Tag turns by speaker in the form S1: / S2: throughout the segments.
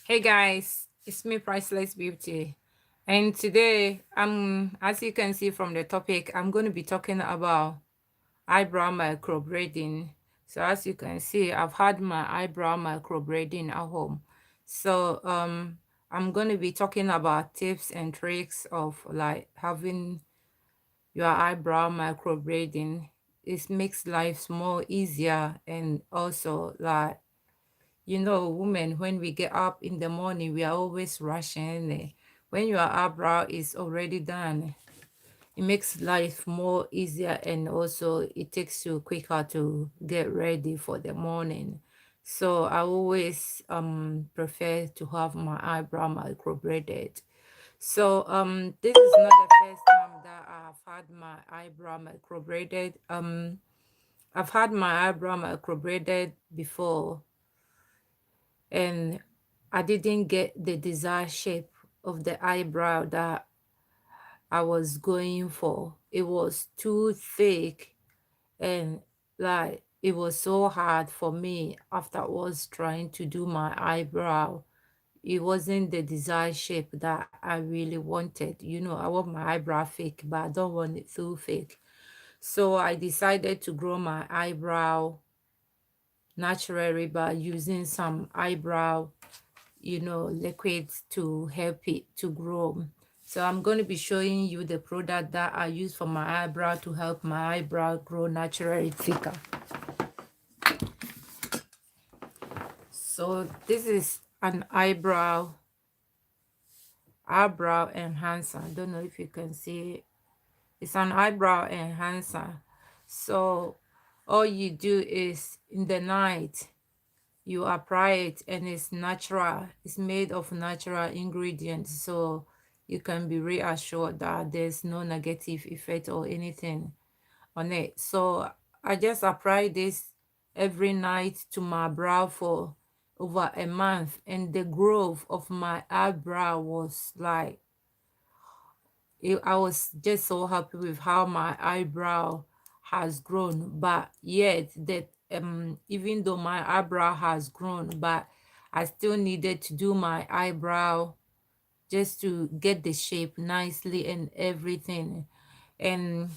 S1: Hey guys, it's me, Priceless Beauty, and today as you can see from the topic, I'm going to be talking about eyebrow microblading. So as you can see, I've had my eyebrow microblading at home. So I'm going to be talking about tips and tricks of like having your eyebrow microblading. It makes life more easier, and also like women, when we get up in the morning, we are always rushing. When your eyebrow is already done, it makes life more easier, and also it takes you quicker to get ready for the morning. So I always prefer to have my eyebrow microbladed. So this is not the first time that I've had my eyebrow microbladed. I've had my eyebrow microbladed before, and I didn't get the desired shape of the eyebrow that I was going for. It was too thick, and like it was so hard for me afterwards trying to do my eyebrow. It wasn't the desired shape that I really wanted. I want my eyebrow fake, but I don't want it too fake. So I decided to grow my eyebrow naturally by using some eyebrow liquids to help it to grow. So I'm going to be showing you the product that I use for my eyebrow to help my eyebrow grow naturally thicker. So this is an eyebrow enhancer. I don't know if you can see it. It's an eyebrow enhancer. So all you do is in the night you apply it, and it's natural. It's made of natural ingredients, so you can be reassured that there's no negative effect or anything on it. So I just apply this every night to my brow for over a month, and the growth of my eyebrow was like I was just so happy with how my eyebrow has grown. But yet that even though my eyebrow has grown, but I still needed to do my eyebrow just to get the shape nicely and everything. And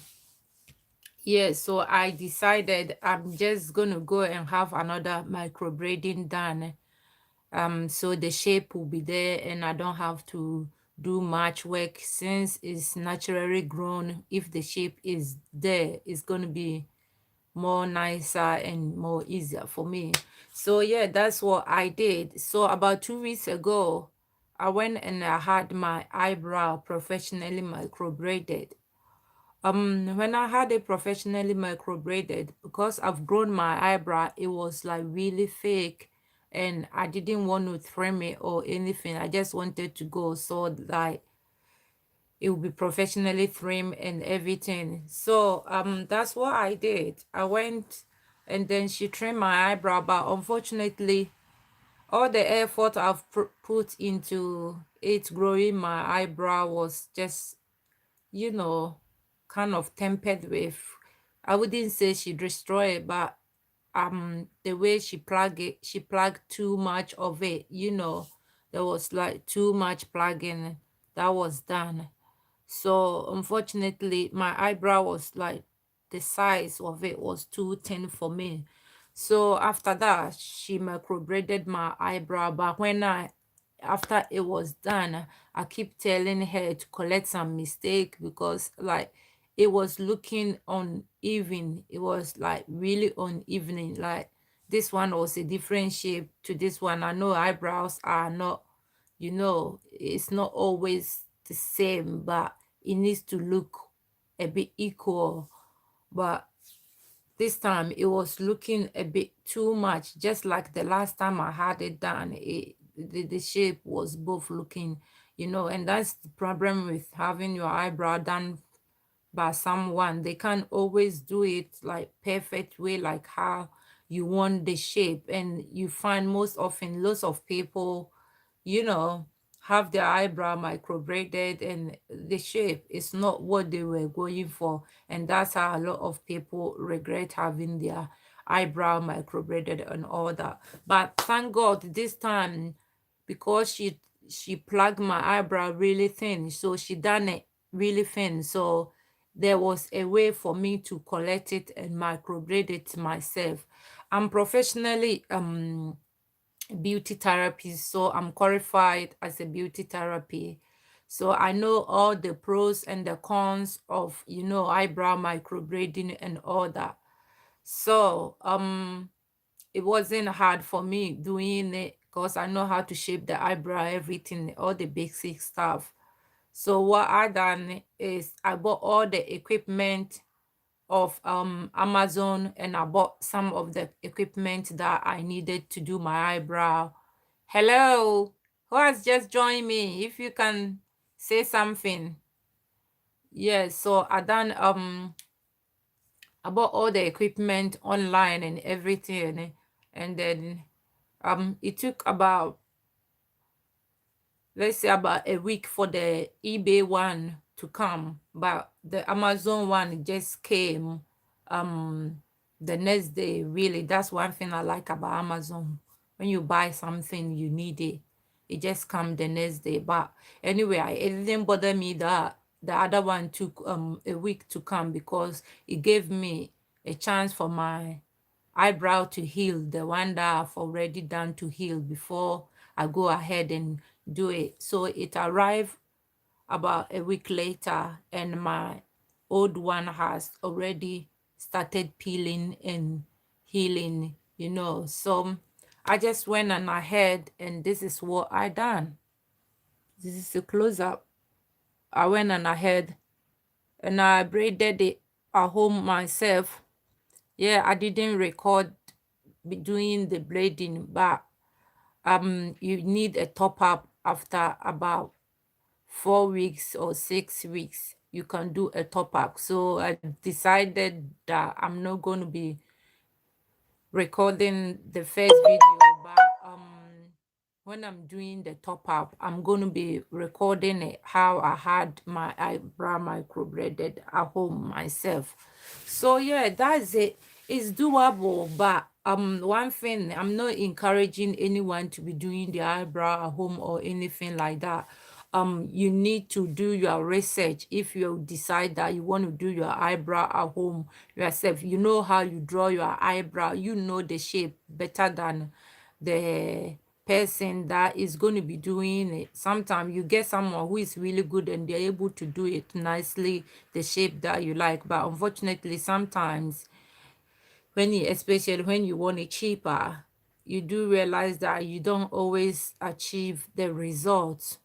S1: yeah, so I decided I'm just gonna go and have another microblading done, so the shape will be there and I don't have to do much work since it's naturally grown. If the shape is there, it's going to be more nicer and more easier for me. So yeah, that's what I did. So about 2 weeks ago, I went and I had my eyebrow professionally microbladed. When I had it professionally microbladed, because I've grown my eyebrow, it was like really fake, and I didn't want to trim it or anything. I just wanted to go so like it would be professionally trimmed and everything. So that's what I did. I went, and then she trimmed my eyebrow, but unfortunately all the effort I've put into it growing my eyebrow was just you know, kind of tempered with. I wouldn't say she destroyed it, but the way she plugged too much of it, there was like too much plugging that was done. So unfortunately, my eyebrow was like the size of it was too thin for me. So after that, she microbladed my eyebrow. But after it was done, I keep telling her to correct some mistake because like it was looking uneven. It was like really uneven. Like this one was a different shape to this one. I know eyebrows are not, it's not always the same, but it needs to look a bit equal. But this time it was looking a bit too much, just like the last time I had it done. The shape was both looking, and that's the problem with having your eyebrow done by someone. They can't always do it like perfect way, like how you want the shape. And you find most often lots of people you know, have their eyebrow microbladed, and the shape is not what they were going for. And that's how a lot of people regret having their eyebrow microbladed and all that. But thank God this time because she plugged my eyebrow really thin, so she done it really thin. So there was a way for me to collect it and microblade it myself. I'm professionally beauty therapist, so I'm qualified as a beauty therapy. So I know all the pros and the cons of, eyebrow microblading and all that. So it wasn't hard for me doing it because I know how to shape the eyebrow, everything, all the basic stuff. So what I done is I bought all the equipment of Amazon, and I bought some of the equipment that I needed to do my eyebrow. Hello, who has just joined me? If you can say something. Yes, so I bought all the equipment online and everything, and then it took about, let's say, about a week for the eBay one to come, but the Amazon one just came the next day. Really, that's one thing I like about Amazon. When you buy something, you need it, it just come the next day. But anyway, it didn't bother me that the other one took a week to come, because it gave me a chance for my eyebrow to heal, the one that I've already done to heal, before I go ahead and do it. So it arrived about a week later, and my old one has already started peeling and healing, So I just went on ahead, and this is what I done. This is a close up. I went on ahead and I braided it at home myself. Yeah, I didn't record doing the braiding, but you need a top up after about 4 weeks or 6 weeks. You can do a top up. So I decided that I'm not going to be recording the first video, but when I'm doing the top up, I'm going to be recording it how I had my eyebrow microbladed at home myself. So yeah, that's it. It's doable, but one thing, I'm not encouraging anyone to be doing the eyebrow at home or anything like that. You need to do your research. If you decide that you want to do your eyebrow at home yourself, you know how you draw your eyebrow, you know the shape better than the person that is going to be doing it. Sometimes you get someone who is really good and they're able to do it nicely, the shape that you like. But unfortunately, sometimes especially when you want it cheaper, you do realize that you don't always achieve the results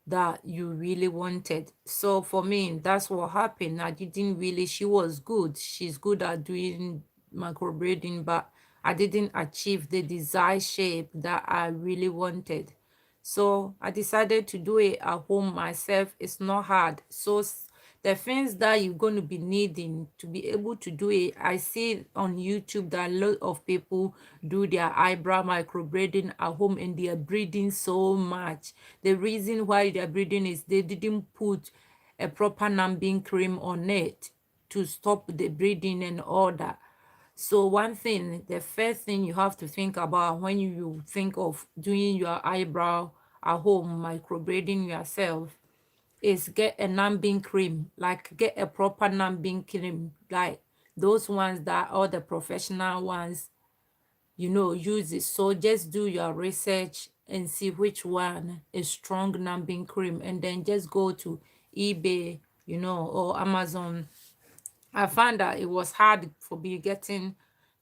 S1: that you really wanted. So for me, that's what happened. I didn't really, she was good. She's good at doing microblading, but I didn't achieve the desired shape that I really wanted. So I decided to do it at home myself. It's not hard. So the things that you're going to be needing to be able to do it, I see on YouTube that a lot of people do their eyebrow microblading at home, and they are breathing so much. The reason why they are breathing is they didn't put a proper numbing cream on it to stop the bleeding and all that. So one thing, the first thing you have to think about when you think of doing your eyebrow at home, microblading yourself, is get a numbing cream. Like, get a proper numbing cream, like those ones that all the professional ones, use it. So just do your research and see which one is strong numbing cream, and then just go to eBay, or Amazon. I found that it was hard for me getting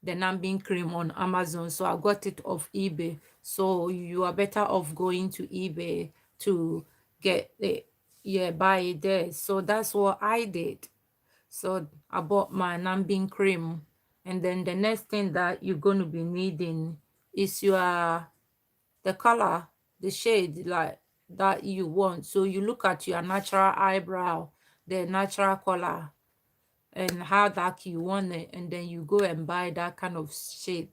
S1: the numbing cream on Amazon, so I got it off eBay. So you are better off going to eBay to get it, yeah, buy it there. So that's what I did. So I bought my numbing cream, and then the next thing that you're going to be needing is the color, the shade, like that you want. So you look at your natural eyebrow, the natural color, and how dark you want it, and then you go and buy that kind of shade.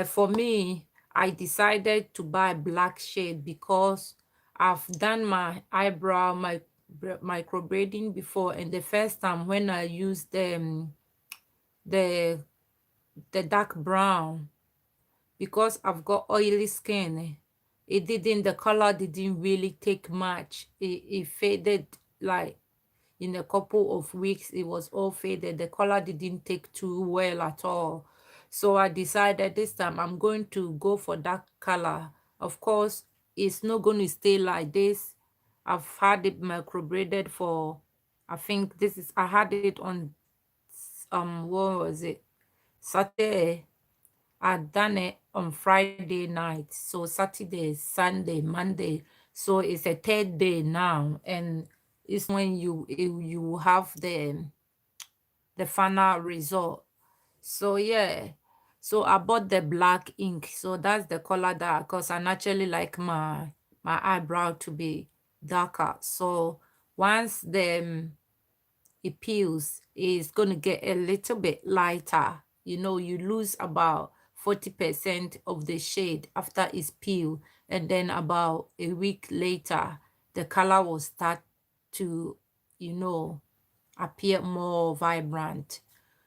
S1: For me, I decided to buy black shade because I've done my eyebrow, my microblading before, and the first time when I used the the dark brown, because I've got oily skin, it didn't, the color didn't really take much. It faded like in a couple of weeks. It was all faded. The color didn't take too well at all. So I decided this time I'm going to go for that color. Of course, it's not going to stay like this. I've had it microbladed for, I think this is, I had it on what was it, Saturday. I'd done it on Friday night. So Saturday, Sunday, Monday. So it's a third day now. And it's when you have the final result. So yeah. So I bought the black ink. So that's the color that, because I naturally like my eyebrow to be darker. So once the it peels, is going to get a little bit lighter. You know, you lose about 40% of the shade after it's peeled, and then about a week later the color will start to, you know, appear more vibrant.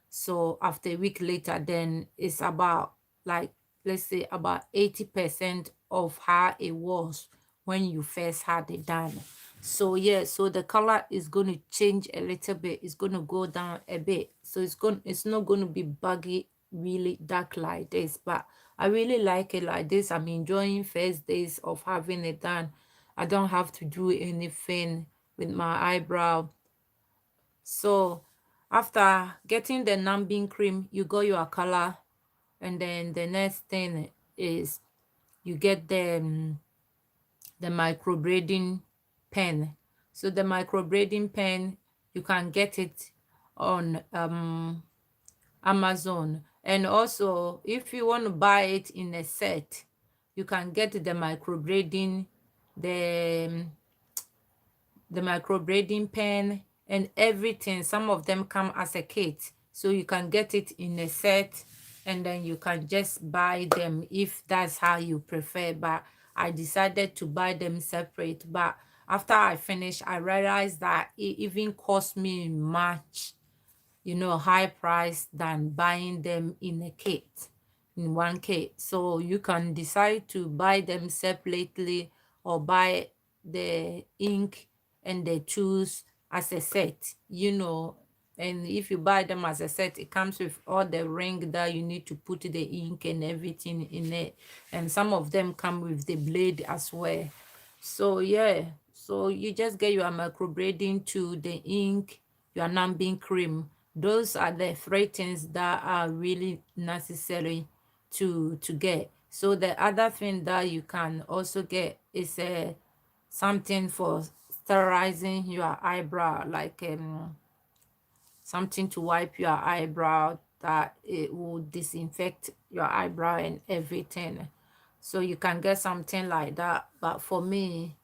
S1: So after a week later, then it's about, like, let's say about 80% of how it was when you first had it done. So yeah, so the color is going to change a little bit. It's going to go down a bit. So it's not going to be buggy, really dark like this. But I really like it like this. I'm enjoying first days of having it done. I don't have to do anything with my eyebrow. So after getting the numbing cream, you got your color, and then the next thing is you get the microblading pen. So the microblading pen, you can get it on Amazon. And also, if you want to buy it in a set, you can get the microblading, the the microblading pen and everything. Some of them come as a kit, so you can get it in a set, and then you can just buy them if that's how you prefer. But I decided to buy them separate. But after I finished, I realized that it even cost me much, you know, high price than buying them in a kit, in one kit. So you can decide to buy them separately, or buy the ink and the tools as a set, you know. And if you buy them as a set, it comes with all the ring that you need to put the ink and everything in it. And some of them come with the blade as well. So yeah, so you just get your microblading to the ink, your numbing cream. Those are the three things that are really necessary to get. So the other thing that you can also get is something for sterilizing your eyebrow, like something to wipe your eyebrow, that it will disinfect your eyebrow and everything. So you can get something like that. But for me,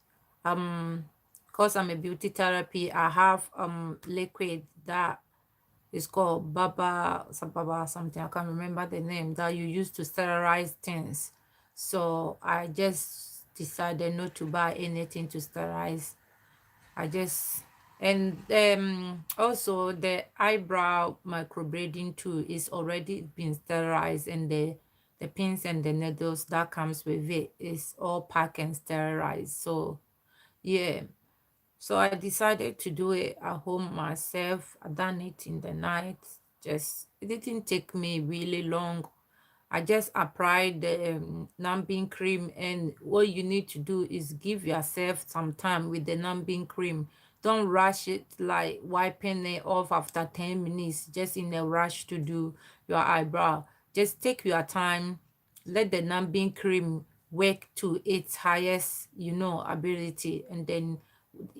S1: because I'm a beauty therapy, I have liquid that is called baba something, I can't remember the name, that you use to sterilize things. So I just decided not to buy anything to sterilize. I just, and also the eyebrow microblading tool is already been sterilized, and the pins and the needles that comes with it is all packed and sterilized. So yeah, so I decided to do it at home myself. I done it in the night. Just, it didn't take me really long. I just applied the numbing cream, and what you need to do is give yourself some time with the numbing cream. Don't rush it, like wiping it off after 10 minutes, just in a rush to do your eyebrow. Just take your time, let the numbing cream work to its highest, you know, ability, and then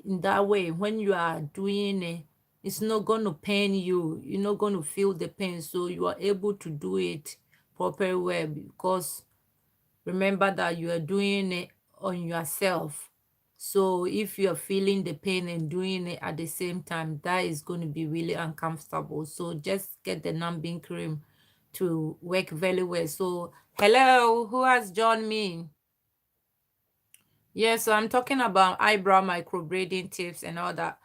S1: in that way, when you are doing it, it's not going to pain you. You're not going to feel the pain, so you are able to do it proper way, because remember that you are doing it on yourself. So if you are feeling the pain and doing it at the same time, that is going to be really uncomfortable. So just get the numbing cream to work very well. So hello, who has joined me? Yeah, so I'm talking about eyebrow microblading tips and all that.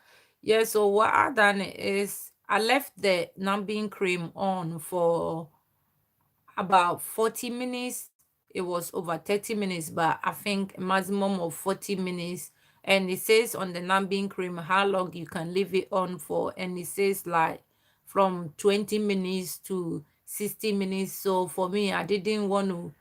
S1: Yeah, so what I done is I left the numbing cream on for about 40 minutes. it was over 30 minutes, but I think a maximum of 40 minutes. And it says on the numbing cream how long you can leave it on for, and it says like from 20 minutes to 60 minutes. So for me, I didn't want to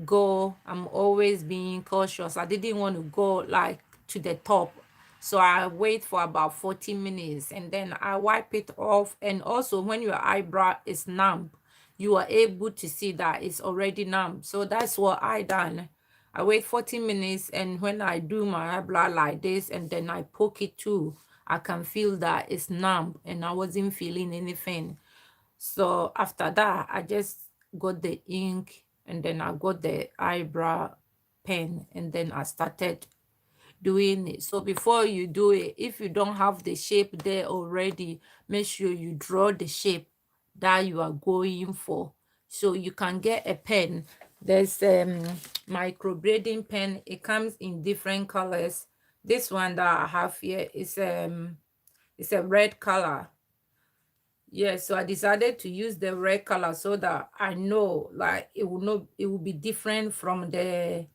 S1: go. I'm always being cautious. I didn't want to go like to the top. So I wait for about 40 minutes and then I wipe it off. And also when your eyebrow is numb, you are able to see that it's already numb. So that's what I done. I wait 40 minutes, and when I do my eyebrow like this and then I poke it too, I can feel that it's numb and I wasn't feeling anything. So after that, I just got the ink and then I got the eyebrow pen and then I started doing it. So before you do it, if you don't have the shape there already, make sure you draw the shape that you are going for. So you can get a pen. There's microblading pen. It comes in different colors. This one that I have here is it's a red color. Yeah, so I decided to use the red color so that I know like it will be different from the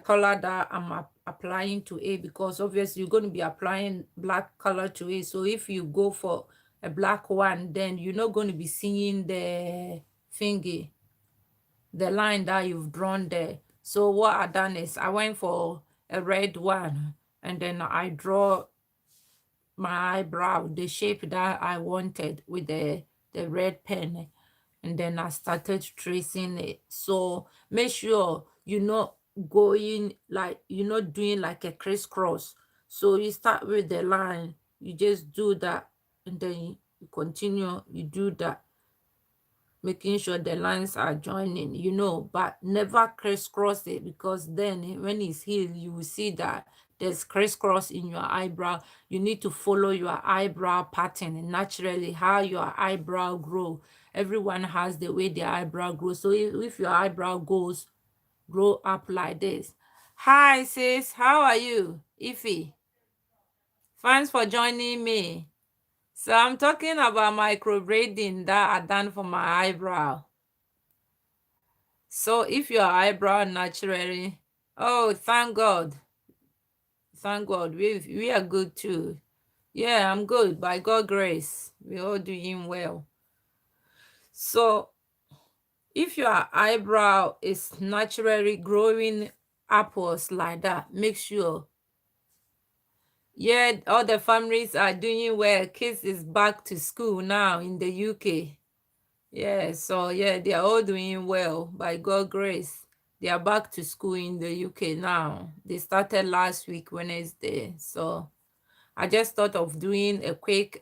S1: color that I'm applying to it, because obviously you're going to be applying black color to it. So if you go for a black one, then you're not going to be seeing the thingy, the line that you've drawn there. So what I done is I went for a red one and then I draw my eyebrow the shape that I wanted with the red pen, and then I started tracing it. So make sure you're not going like you're not doing like a crisscross. So you start with the line, you just do that, and then you continue, you do that, making sure the lines are joining, but never crisscross it, because then when it's healed, you will see that there's crisscross in your eyebrow. You need to follow your eyebrow pattern and naturally how your eyebrow grow. Everyone has the way their eyebrow grows. So if your eyebrow grow up like this. Hi sis, how are you? Ify, thanks for joining me. So I'm talking about microblading that I done for my eyebrow. So if your eyebrow naturally, oh, thank God. Thank God. We are good too. Yeah, I'm good. By God's grace, we're all doing well. So if your eyebrow is naturally growing upwards like that, make sure. Yeah, all the families are doing well. Kids is back to school now in the UK. Yeah, so yeah, they are all doing well by God's grace. They are back to school in the UK now. They started last week, Wednesday. So I just thought of doing a quick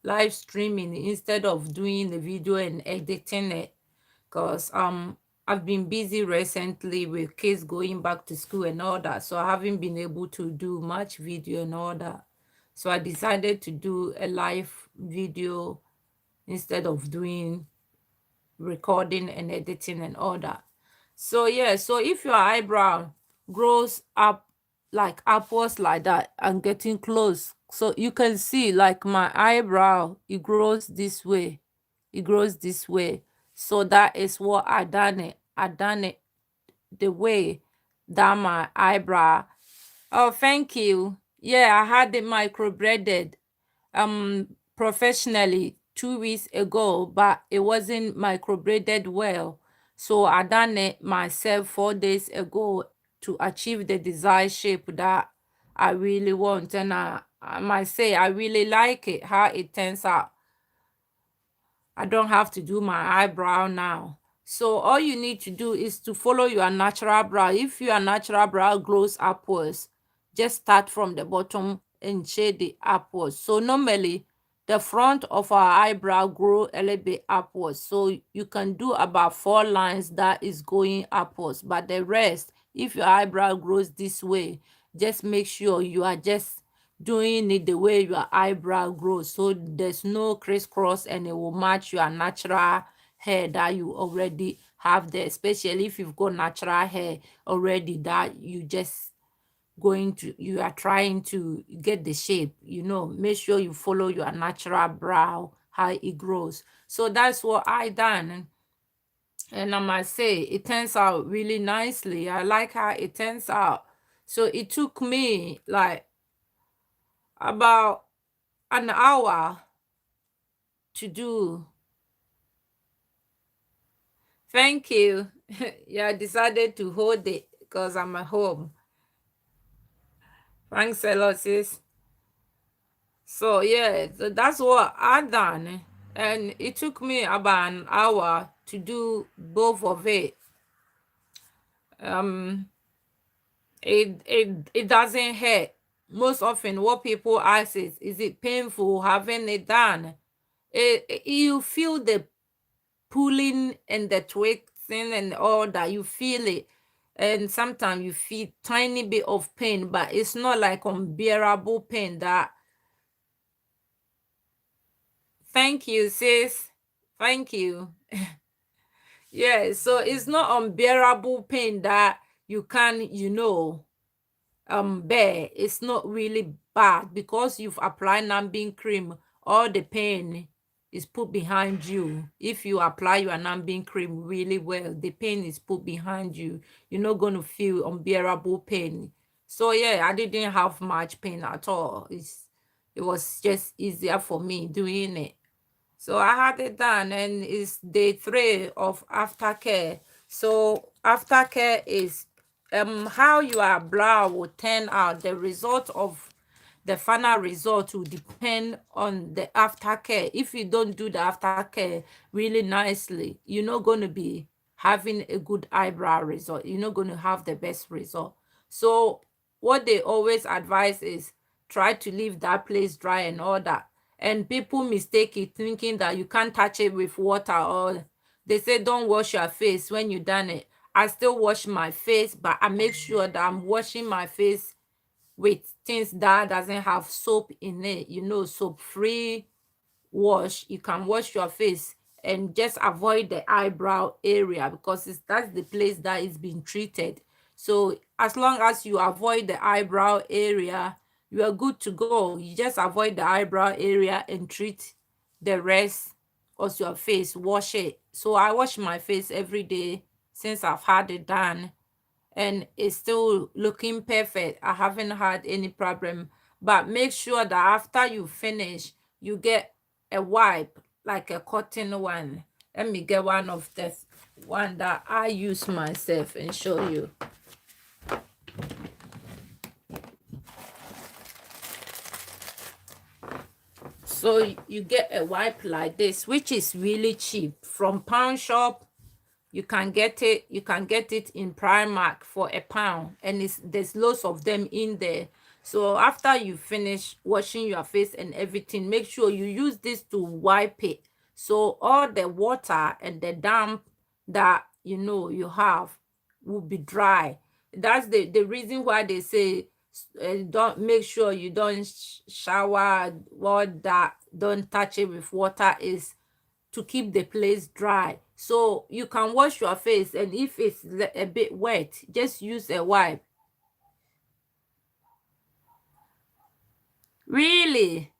S1: live streaming instead of doing the video and editing it, because I've been busy recently with kids going back to school and all that. So I haven't been able to do much video and all that. So I decided to do a live video instead of doing recording and editing and all that. So yeah, so if your eyebrow grows up like upwards like that and getting close, so you can see like my eyebrow, it grows this way, it grows this way. So that is what I done it the way that my eyebrow. Oh, thank you. Yeah, I had it microbladed professionally 2 weeks ago, but it wasn't microbladed well. So I done it myself 4 days ago to achieve the desired shape that I really want. And I might say I really like it, how it turns out. I don't have to do my eyebrow now. So all you need to do is to follow your natural brow. If your natural brow grows upwards, just start from the bottom and shade it upwards. So normally the front of our eyebrow grow a little bit upwards. So you can do about 4 lines that is going upwards. But the rest, if your eyebrow grows this way, just make sure you are just doing it the way your eyebrow grows, so there's no crisscross and it will match your natural hair that you already have there, especially if you've got natural hair already that you are trying to get the shape. Make sure you follow your natural brow, how it grows. So that's what I done. And I must say, it turns out really nicely. I like how it turns out. So it took me like about an hour to do. Thank you. Yeah, I decided to hold it because I'm at home. Thanks a lot, sis. So yeah, that's what I done. And it took me about an hour to do both of it. Um it doesn't hurt. Most often what people ask is it painful having it done? You feel the pulling and the twisting and all that, you feel it. And sometimes you feel tiny bit of pain, but it's not like unbearable pain that. Thank you, sis. Thank you. Yeah, so it's not unbearable pain that you can, bear. It's not really bad because you've applied numbing cream. All the pain is put behind you. If you apply your numbing cream really well, the pain is put behind you. You're not going to feel unbearable pain. So yeah, I didn't have much pain at all. It was just easier for me doing it. So I had it done, and it's day 3 of aftercare. So aftercare is how your brow will turn out. The result of the final result will depend on the aftercare. If you don't do the aftercare really nicely, you're not going to be having a good eyebrow result. You're not going to have the best result. So what they always advise is try to leave that place dry and all that. And people mistake it thinking that you can't touch it with water, or they say don't wash your face when you done it. I still wash my face, but I make sure that I'm washing my face with things that doesn't have soap in it, soap free wash. You can wash your face and just avoid the eyebrow area because that's the place that is being treated. So as long as you avoid the eyebrow area, you are good to go. You just avoid the eyebrow area and treat the rest of your face. Wash it. So I wash my face every day since I've had it done, and it's still looking perfect. I haven't had any problem. But make sure that after you finish, you get a wipe, like a cotton one. Let me get one of the one that I use myself and show you. So you get a wipe like this, which is really cheap from pound shop. You can get it in Primark for £1, and there's lots of them in there. So after you finish washing your face and everything, make sure you use this to wipe it, so all the water and the damp that you have will be dry. That's the reason why they say don't make sure you don't shower or that don't touch it with water, is to keep the place dry. So you can wash your face, and if it's a bit wet, just use a wipe. Really?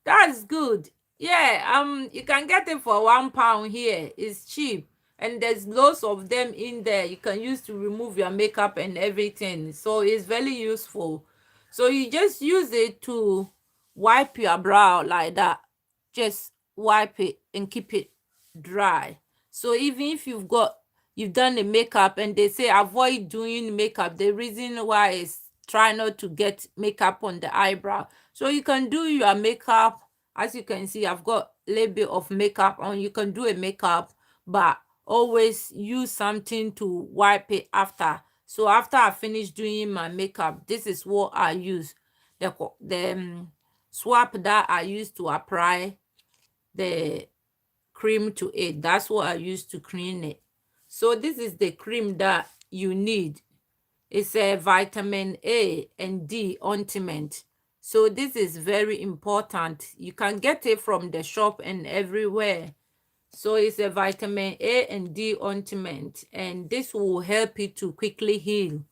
S1: That's good. Yeah, you can get it for £1 here. It's cheap. And there's lots of them in there you can use to remove your makeup and everything. So it's very useful. So you just use it to wipe your brow like that. Just wipe it and keep it dry. So even if you've done the makeup, and they say avoid doing makeup, the reason why is try not to get makeup on the eyebrow. So you can do your makeup. As you can see, I've got a little bit of makeup on. You can do a makeup, but always use something to wipe it after. So after I finish doing my makeup, this is what I use. The swap that I use to apply the cream to it. That's what I use to clean it. So this is the cream that you need. It's a vitamin A and D ointment. So this is very important. You can get it from the shop and everywhere. So it's a vitamin A and D ointment, and this will help you to quickly heal.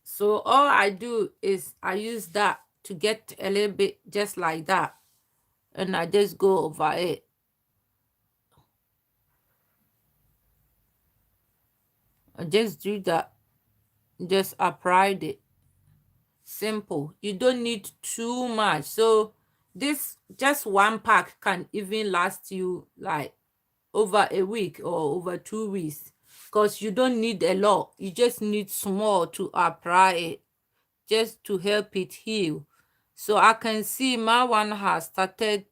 S1: So all I do is I use that to get a little bit just like that, and I just go over it. Just do that. Just apply it. Simple. You don't need too much. So this just one pack can even last you like over a week or over 2 weeks, because you don't need a lot. You just need small to apply it, just to help it heal. So I can see my one has started.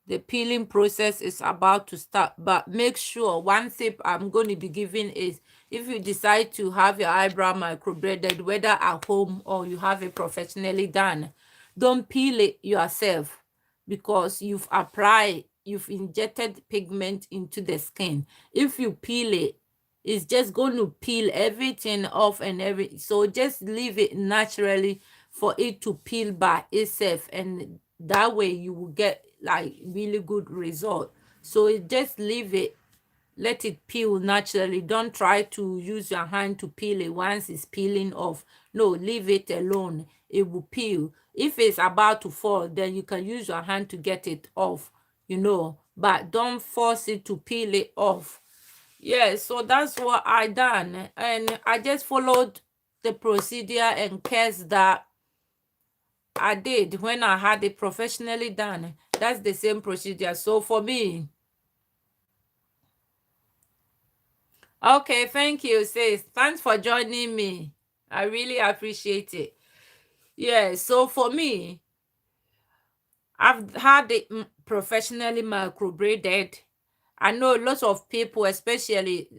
S1: The peeling process is about to start, but make sure one tip I'm going to be giving is, if you decide to have your eyebrow microbladed, whether at home or you have it professionally done, don't peel it yourself, because you've injected pigment into the skin. If you peel it, it's just going to peel everything off and every, so just leave it naturally for it to peel by itself, and that way you will get like really good result. So just leave it, let it peel naturally. Don't try to use your hand to peel it once it's peeling off. No, leave it alone, it will peel. If it's about to fall, then you can use your hand to get it off, but don't force it to peel it off. Yeah, so that's what I done, and I just followed the procedure and case that I did when I had it professionally done. That's the same procedure. So for me, okay, thank you, sis. Thanks for joining me. I really appreciate it. Yeah, so for me, I've had it professionally microbladed. I know lots of people, especially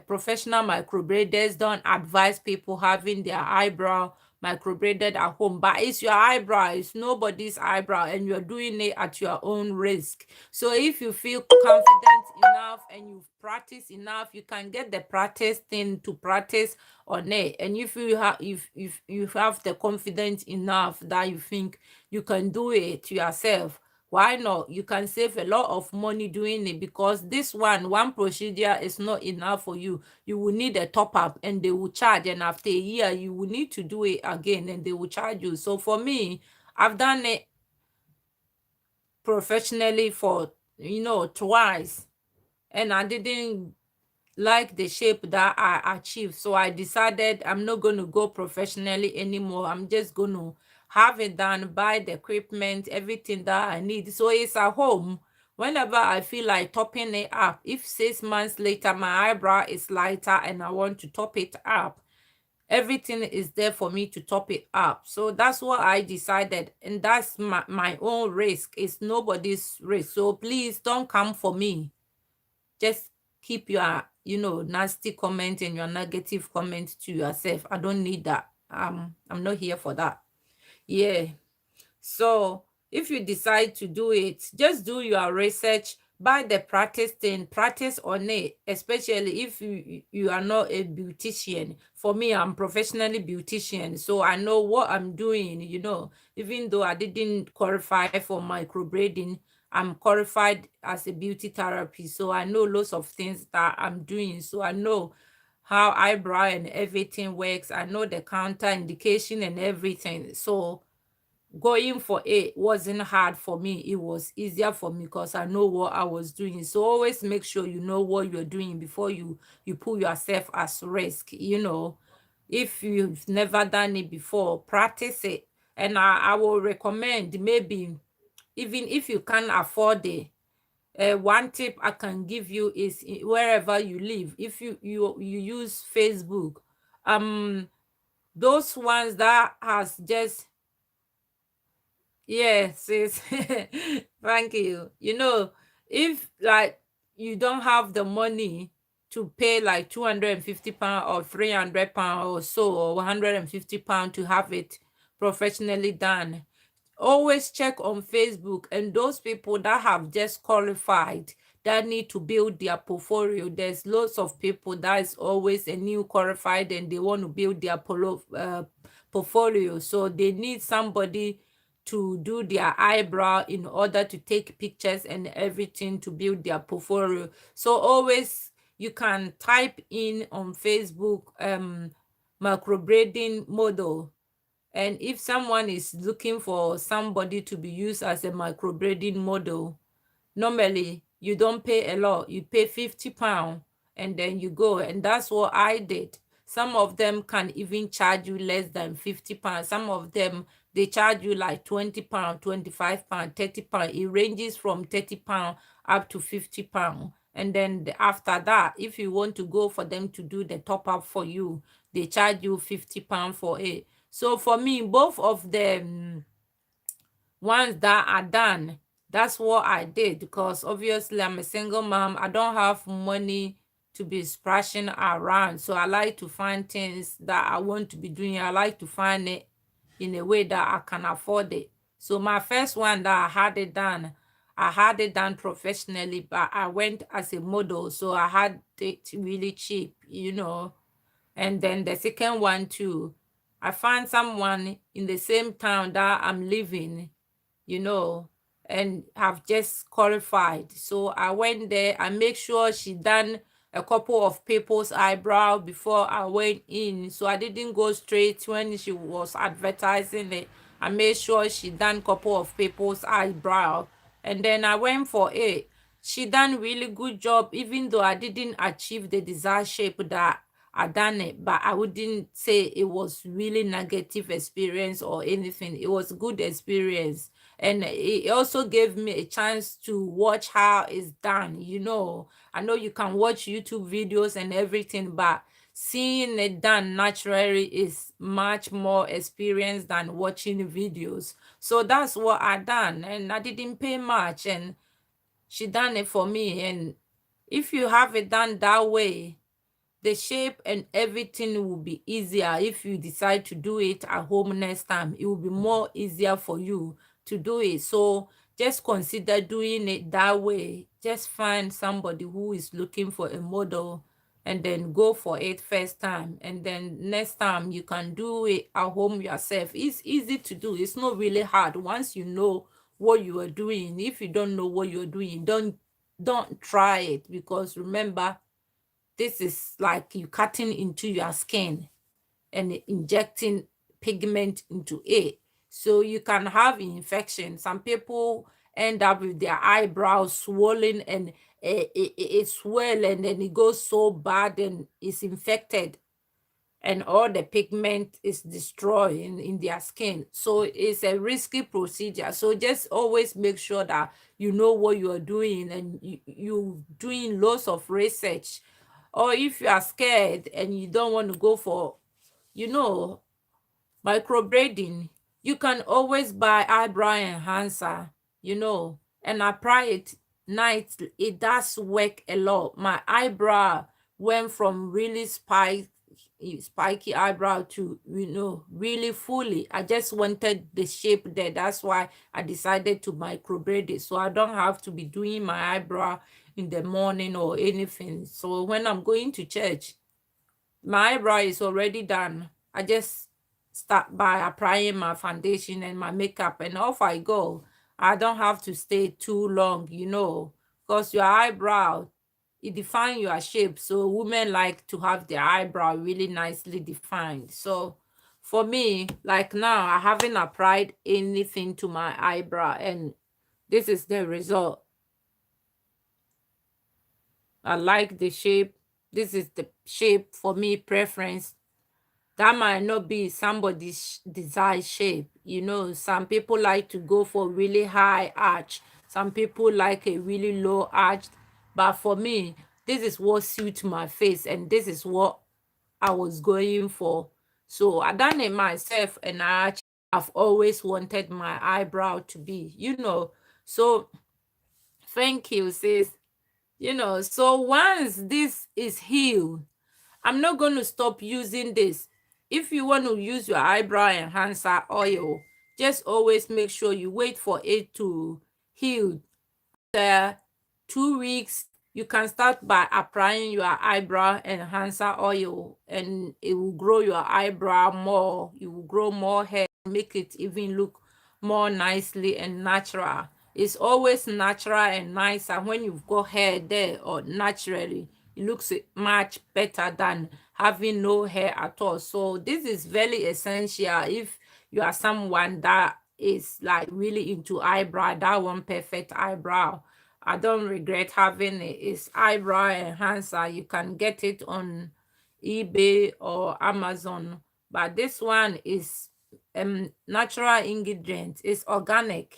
S1: professional microbladers, don't advise people having their eyebrow microbladed at home. But it's your eyebrow, it's nobody's eyebrow, and you're doing it at your own risk. So if you feel confident enough and you've practiced enough, you can get the practice thing to practice on it. And if you have the confidence enough that you think you can do it yourself, why not? You can save a lot of money doing it, because this one procedure is not enough for you. You will need a top up, and they will charge, and after a year you will need to do it again, and they will charge you. So for me, I've done it professionally for twice, and I didn't like the shape that I achieved. So I decided I'm not going to go professionally anymore. I'm just going to have it done, buy the equipment, everything that I need. So it's at home. Whenever I feel like topping it up, if 6 months later my eyebrow is lighter and I want to top it up, everything is there for me to top it up. So that's what I decided, and that's my own risk. It's nobody's risk. So please don't come for me. Just keep your nasty comment and your negative comment to yourself. I don't need that. I'm not here for that. Yeah. So if you decide to do it, just do your research, buy the practice thing, practice on it, especially if you are not a beautician. For me, I'm professionally beautician, so I know what I'm doing. Even though I didn't qualify for microblading, I'm qualified as a beauty therapist, so I know lots of things that I'm doing. So I know how eyebrow and everything works. I know the counter indication and everything. So going for it wasn't hard for me. It was easier for me because I know what I was doing. So always make sure you know what you're doing before you put yourself at risk. If you've never done it before, practice it. And I will recommend, maybe even if you can't afford it, one tip I can give you is, wherever you live, if you use Facebook, those ones that has just, yes, sis. Thank you. If like you don't have the money to pay like 250 pounds or 300 pounds or so, or 150 pounds to have it professionally done, always check on Facebook, and those people that have just qualified, that need to build their portfolio. There's lots of people that is always a new qualified and they want to build their portfolio. So they need somebody to do their eyebrow in order to take pictures and everything to build their portfolio. So always you can type in on Facebook microblading model, and if someone is looking for somebody to be used as a microblading model, normally you don't pay a lot. You pay 50 pounds and then you go. And that's what I did. Some of them can even charge you less than 50 pounds. Some of them, they charge you like 20 pounds, 25 pounds, 30 pounds. It ranges from 30 pounds up to 50 pounds. And then after that, if you want to go for them to do the top up for you, they charge you 50 pounds for it. So for me, both of them ones that are done, that's what I did, because obviously I'm a single mom. I don't have money to be splashing around. So I like to find things that I want to be doing. I like to find it in a way that I can afford it. So my first one that I had it done professionally, but I went as a model. So I had it really cheap, And then the second one too, I found someone in the same town that I'm living, you know, and have just qualified. So I went there. I make sure she done a couple of people's eyebrow before I went in. So I didn't go straight when she was advertising it. I made sure she done couple of people's eyebrow, and then I went for it. She done really good job, even though I didn't achieve the desired shape that I done it, but I wouldn't say it was really negative experience or anything. It was good experience, and it also gave me a chance to watch how it's done. I know you can watch YouTube videos and everything, but seeing it done naturally is much more experience than watching videos. So that's what I done, and I didn't pay much, and she done it for me. And if you have it done that way, the shape and everything will be easier. If you decide to do it at home next time, it will be more easier for you to do it. So just consider doing it that way. Just find somebody who is looking for a model, and then go for it first time, and then next time you can do it at home yourself. It's easy to do. It's not really hard once you know what you are doing. If you don't know what you're doing, don't try it, because remember, this is like you cutting into your skin and injecting pigment into it. So you can have infection. Some people end up with their eyebrows swollen, and it swell, and then it goes so bad and it's infected, and all the pigment is destroyed in their skin. So it's a risky procedure. So just always make sure that you know what you are doing, and you doing lots of research. Or if you are scared and you don't want to go for, you know, microblading, you can always buy eyebrow enhancer, and apply it nightly. It does work a lot. My eyebrow went from really spiky eyebrow to, really fully. I just wanted the shape there. That's why I decided to microblade it, so I don't have to be doing my eyebrow in the morning or anything. So when I'm going to church, my eyebrow is already done. I just start by applying my foundation and my makeup, and off I go. I don't have to stay too long, because your eyebrow, it defines your shape. So women like to have their eyebrow really nicely defined. So for me, like now, I haven't applied anything to my eyebrow, and this is the result. I like the shape. This is the shape for me, preference. That might not be somebody's desired shape. Some people like to go for really high arch. Some people like a really low arch. But for me, this is what suits my face, and this is what I was going for. So I done it myself, and I've always wanted my eyebrow to be, So thank you, sis. So once this is healed, I'm not going to stop using this. If you want to use your eyebrow enhancer oil, just always make sure you wait for it to heal. After 2 weeks, you can start by applying your eyebrow enhancer oil, and it will grow your eyebrow more. It will grow more hair, make it even look more nicely and natural. It's always natural and nicer when you've got hair there, or naturally it looks much better than having no hair at all. So this is very essential if you are someone that is like really into eyebrow, that one perfect eyebrow. I don't regret having it. It's eyebrow enhancer. You can get it on eBay or Amazon. But this one is natural ingredient. It's organic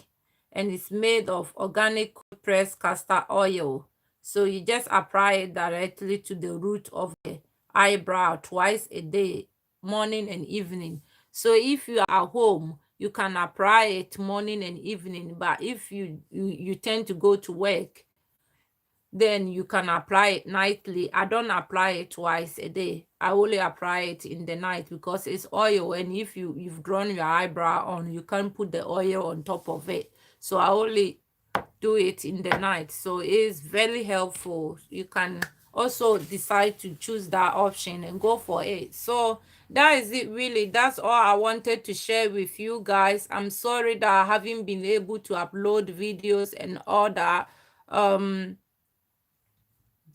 S1: and it's made of organic cold pressed castor oil. So you just apply it directly to the root of the eyebrow twice a day, morning and evening. So if you are at home, you can apply it morning and evening. But if you tend to go to work, then you can apply it nightly. I don't apply it twice a day. I only apply it in the night because it's oil, and if you've drawn your eyebrow on, you can't put the oil on top of it. So I only do it in the night. So it's very helpful. You can also decide to choose that option and go for it. So that is it, really. That's all I wanted to share with you guys. I'm sorry that I haven't been able to upload videos and all that.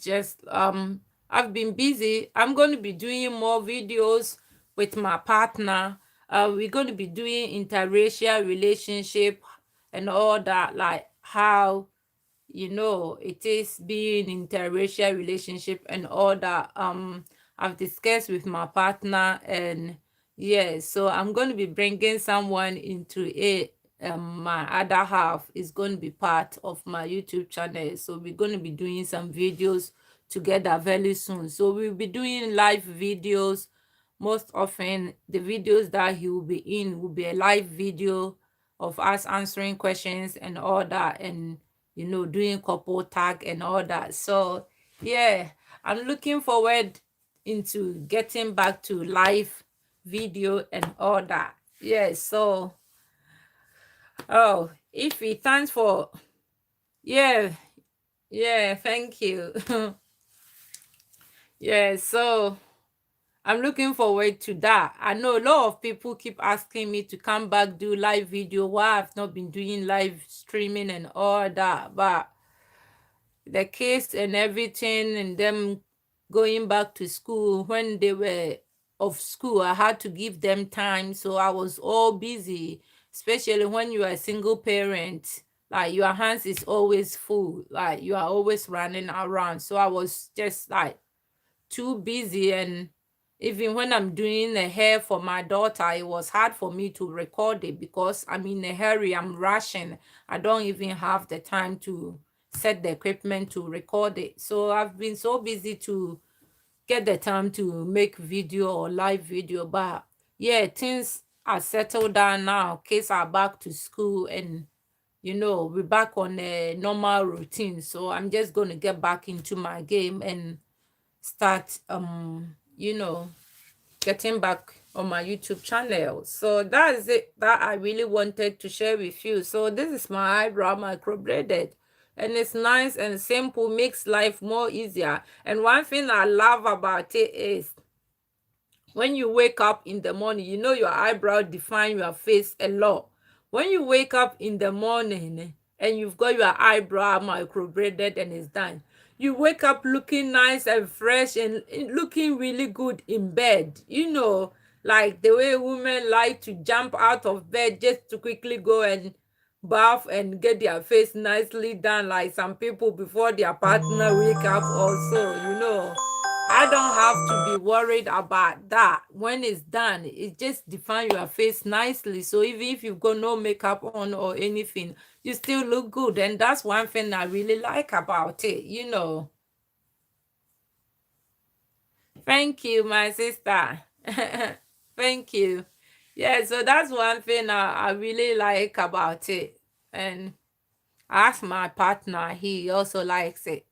S1: Just I've been busy. I'm going to be doing more videos with my partner. We're going to be doing interracial relationship and all that, like how it is being interracial relationship and all that. I've discussed with my partner, and yeah, so I'm going to be bringing someone into it. My other half is going to be part of my YouTube channel, so we're going to be doing some videos together very soon. So we'll be doing live videos. Most often the videos that he will be in will be a live video of us answering questions and all that, and doing couple tag and all that. So yeah, I'm looking forward into getting back to live video and all that. Yeah, so Ify, thanks for yeah, thank you. Yeah, so I'm looking forward to that. I know a lot of people keep asking me to come back do live video. Why I've not been doing live streaming and all that, but the kids and everything, and them going back to school, when they were of school, I had to give them time, so I was all busy, especially when you are a single parent. Like, your hands is always full, like you are always running around. So I was just like too busy, and even when I'm doing the hair for my daughter, it was hard for me to record it because I'm in a hurry, I'm rushing. I don't even have the time to set the equipment to record it. So I've been so busy to get the time to make video or live video. But yeah, things are settled down now. Kids are back to school, and we're back on a normal routine. So I'm just going to get back into my game and start getting back on my YouTube channel. So that is it that I really wanted to share with you. So this is my eyebrow microbladed, and it's nice and simple, makes life more easier. And one thing I love about it is when you wake up in the morning, your eyebrow define your face a lot. When you wake up in the morning and you've got your eyebrow microbladed and it's done, you wake up looking nice and fresh and looking really good in bed. Like the way women like to jump out of bed just to quickly go and bath and get their face nicely done, like some people before their partner wake up also. I don't have to be worried about that. When it's done, it just defines your face nicely. So even if you've got no makeup on or anything, you still look good. And that's one thing I really like about it. Thank you, my sister. Thank you. Yeah, so that's one thing I really like about it. And I asked my partner, he also likes it.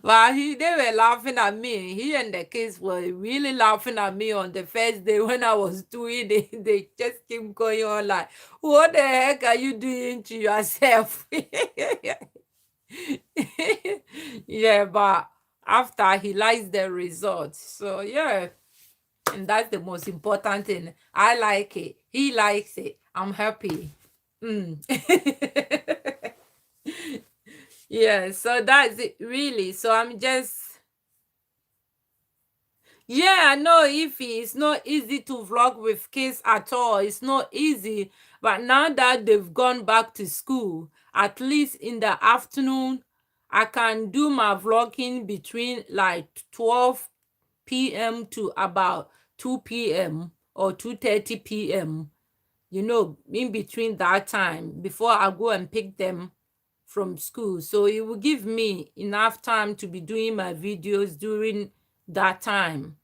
S1: But they were laughing at me. He and the kids were really laughing at me on the first day when I was doing it. They just keep going on like, what the heck are you doing to yourself? Yeah, but after he likes the results. So yeah, and that's the most important thing. I like it. He likes it. I'm happy. Yeah, so that's it really. So I'm just I know if it's not easy to vlog with kids at all. It's not easy. But now that they've gone back to school, at least in the afternoon, I can do my vlogging between like 12 p.m. to about 2 p.m. or 2:30 p.m., in between that time before I go and pick them from school. So it will give me enough time to be doing my videos during that time.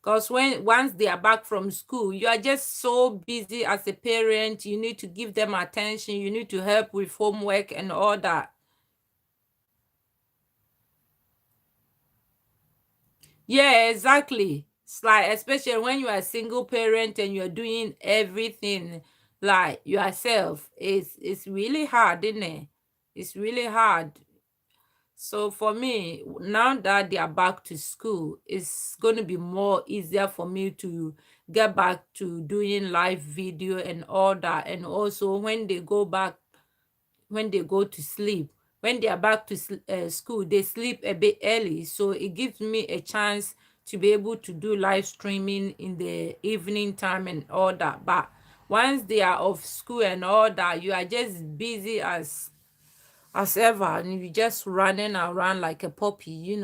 S1: Because once they are back from school, you are just so busy as a parent. You need to give them attention. You need to help with homework and all that. Yeah, exactly. It's like, especially when you are a single parent and you're doing everything like yourself, it's really hard, isn't it? It's really hard. So for me, now that they are back to school, it's going to be more easier for me to get back to doing live video and all that. And also when they go back, when they go to sleep, when they are back to school, they sleep a bit early. So it gives me a chance to be able to do live streaming in the evening time and all that. But once they are off school and all that, you are just busy as ever, and you just running around like a puppy.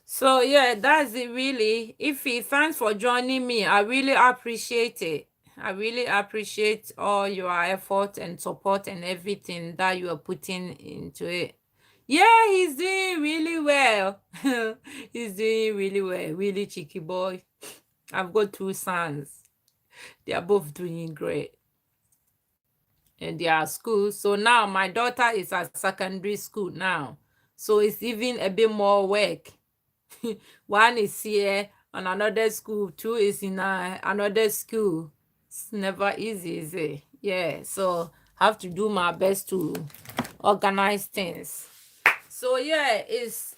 S1: So yeah, that's it really. Ify, thanks for joining me. I really appreciate it. I really appreciate all your effort and support and everything that you are putting into it. Yeah, he's doing really well. He's doing really well. Really cheeky boy. I've got two sons. They are both doing great in their school. So now my daughter is at secondary school now. So it's even a bit more work. One is here on another school, two is in another school. It's never easy, is it? Yeah, so have to do my best to organize things. So yeah, it's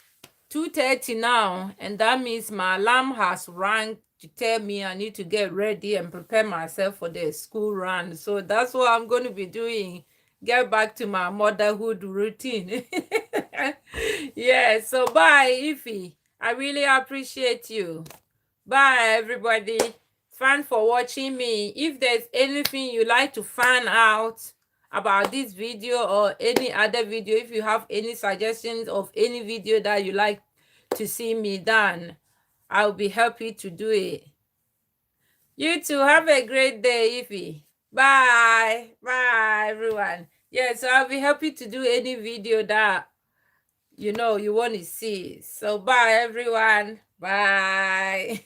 S1: 2:30 now, and that means my alarm has rang to tell me I need to get ready and prepare myself for the school run. So that's what I'm going to be doing. Get back to my motherhood routine. Yeah, so bye, Ify. I really appreciate you. Bye, everybody. Thanks for watching me. If there's anything you like to find out about this video or any other video, if you have any suggestions of any video that you like to see me done, I'll be happy to do it. You too. Have a great day, Ify. Bye. Bye, everyone. Yeah, so I'll be happy to do any video that you want to see. So bye, everyone. Bye.